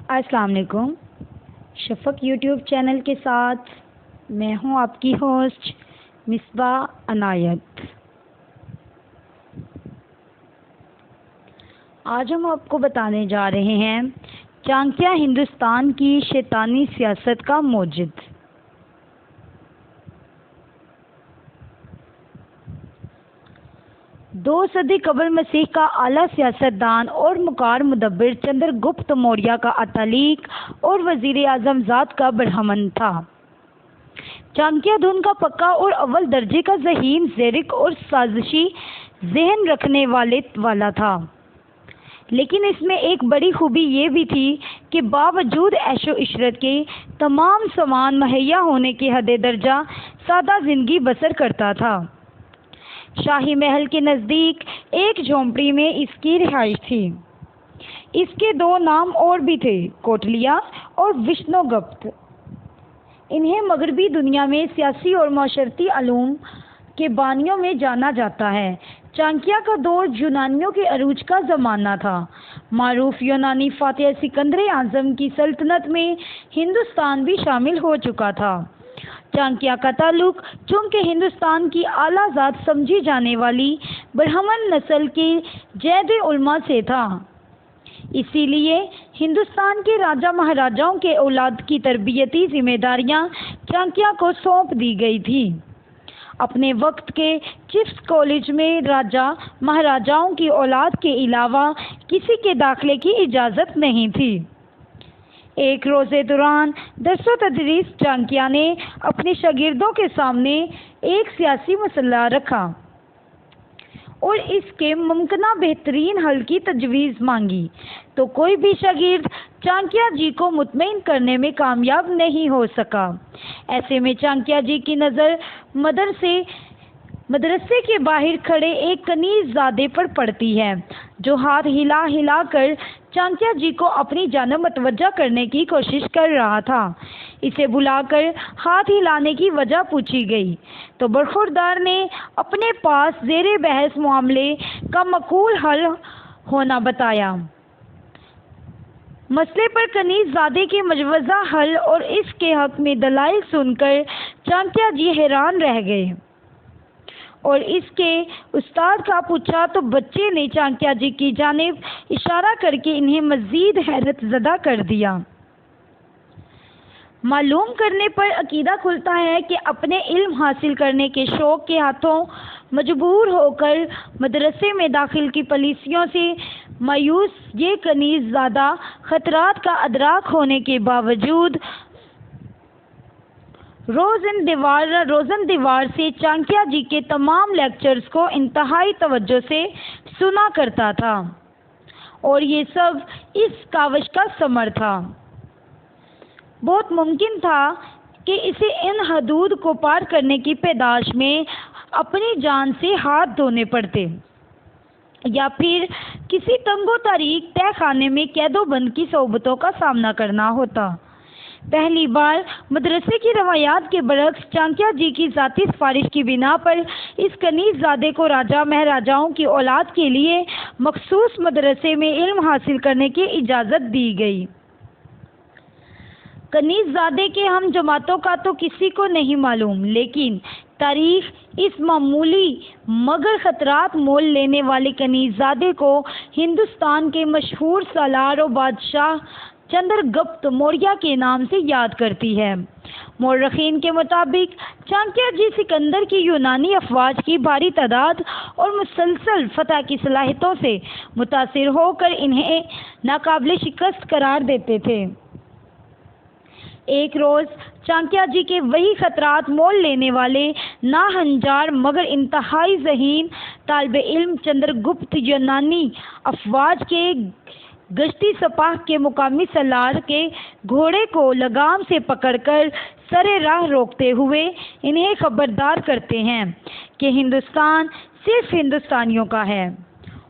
السلام علیکم۔ شفق YouTube channel کے ساتھ میں ہوں آپ کی ہوسٹ مصباح عنایت۔ آج ہم آپ کو بتانے جا رہے ہیں چانکیہ ہندوستان کی شیطانی سیاست کا موجد۔ دو صدی قبل مسیح کا اعلیٰ سیاستدان اور مکار مدبر چندر گپت موریہ کا اتالیق اور وزیر اعظم ذات کا برہمن تھا۔ چانکیہ دھن کا پکا اور اول درجے کا ذہین، زیرک اور سازشی ذہن رکھنے والا تھا، لیکن اس میں ایک بڑی خوبی یہ بھی تھی کہ باوجود عیش و عشرت کے تمام سامان مہیا ہونے کے حد درجہ سادہ زندگی بسر کرتا تھا۔ شاہی محل کے نزدیک ایک جھونپڑی میں اس کی رہائش تھی۔ اس کے دو نام اور بھی تھے، کوٹلیا اور وشنو گپت۔ انہیں مغربی دنیا میں سیاسی اور معاشرتی علوم کے بانیوں میں جانا جاتا ہے۔ چانکیہ کا دور یونانیوں کے عروج کا زمانہ تھا۔ معروف یونانی فاتح سکندر اعظم کی سلطنت میں ہندوستان بھی شامل ہو چکا تھا۔ چانکیہ کا تعلق چونکہ ہندوستان کی اعلیٰ ذات سمجھی جانے والی برہمن نسل کے جید علماء سے تھا، اسی لیے ہندوستان کے راجا مہاراجاؤں کے اولاد کی تربیتی ذمہ داریاں چانکیہ کو سونپ دی گئی تھیں۔ اپنے وقت کے چیفز کالج میں راجا مہاراجاؤں کی اولاد کے علاوہ کسی کے داخلے کی اجازت نہیں تھی۔ ایک روزے دوران درس و تدریس چانکیہ نے اپنے شاگردوں کے سامنے ایک سیاسی مسئلہ رکھا اور اس کے ممکنہ بہترین حل کی تجویز مانگی، تو کوئی بھی شاگرد چانکیہ جی کو مطمئن کرنے میں کامیاب نہیں ہو سکا۔ ایسے میں چانکیہ جی کی نظر مدرسے کے باہر کھڑے ایک کنیز زادے پر پڑتی ہے، جو ہاتھ ہلا ہلا کر چانکیہ جی کو اپنی جانب متوجہ کرنے کی کوشش کر رہا تھا۔ اسے بلا کر ہاتھ ہلانے کی وجہ پوچھی گئی تو برخوردار نے اپنے پاس زیر بحث معاملے کا معقول حل ہونا بتایا۔ مسئلے پر کنیز زادے کے مجوزہ حل اور اس کے حق میں دلائل سن کر چانکیہ جی حیران رہ گئے اور اس کے استاد کا پوچھا تو بچے نے چانکیہ جی کی جانب اشارہ کر کے انہیں مزید حیرت زدہ کر دیا۔ معلوم کرنے پر عقیدہ کھلتا ہے کہ اپنے علم حاصل کرنے کے شوق کے ہاتھوں مجبور ہو کر مدرسے میں داخل کی پالیسیوں سے مایوس یہ کنیز زادہ خطرات کا ادراک ہونے کے باوجود روزن دیوار سے چانکیہ جی کے تمام لیکچرز کو انتہائی توجہ سے سنا کرتا تھا، اور یہ سب اس کاوش کا ثمر تھا۔ بہت ممکن تھا کہ اسے ان حدود کو پار کرنے کی پیداش میں اپنی جان سے ہاتھ دھونے پڑتے، یا پھر کسی تنگ و تاریک تہہ خانے میں قید و بند کی صعوبتوں کا سامنا کرنا ہوتا۔ پہلی بار مدرسے کی روایات کے برعکس چانکیہ جی کی ذاتی سفارش کی بنا پر اس کنیز زادے کو راجا مہاراجاؤں کی اولاد کے لیے مخصوص مدرسے میں علم حاصل کرنے کی اجازت دی گئی۔ کنیز زادے کے ہم جماعتوں کا تو کسی کو نہیں معلوم، لیکن تاریخ اس معمولی مگر خطرات مول لینے والے کنیز زادے کو ہندوستان کے مشہور سالار و بادشاہ چندر گپت موریہ کے نام سے یاد کرتی ہے۔ مورخین کے مطابق چانکیہ جی سکندر کی یونانی افواج کی بھاری تعداد اور مسلسل فتح کی صلاحیتوں سے متاثر ہو کر انہیں ناقابل شکست قرار دیتے تھے۔ ایک روز چانکیہ جی کے وہی خطرات مول لینے والے ناہنجار مگر انتہائی ذہین طالب علم چندر گپت یونانی افواج کے گشتی سپاہ کے مقامی سالار کے گھوڑے کو لگام سے پکڑ کر سر راہ روکتے ہوئے انہیں خبردار کرتے ہیں کہ ہندوستان صرف ہندوستانیوں کا ہے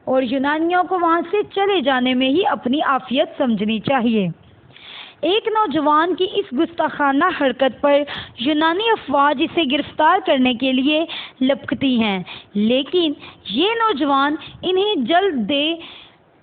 اور یونانیوں کو وہاں سے چلے جانے میں ہی اپنی عافیت سمجھنی چاہیے۔ ایک نوجوان کی اس گستاخانہ حرکت پر یونانی افواج اسے گرفتار کرنے کے لیے لپکتی ہیں، لیکن یہ نوجوان انہیں جلد دے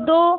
2,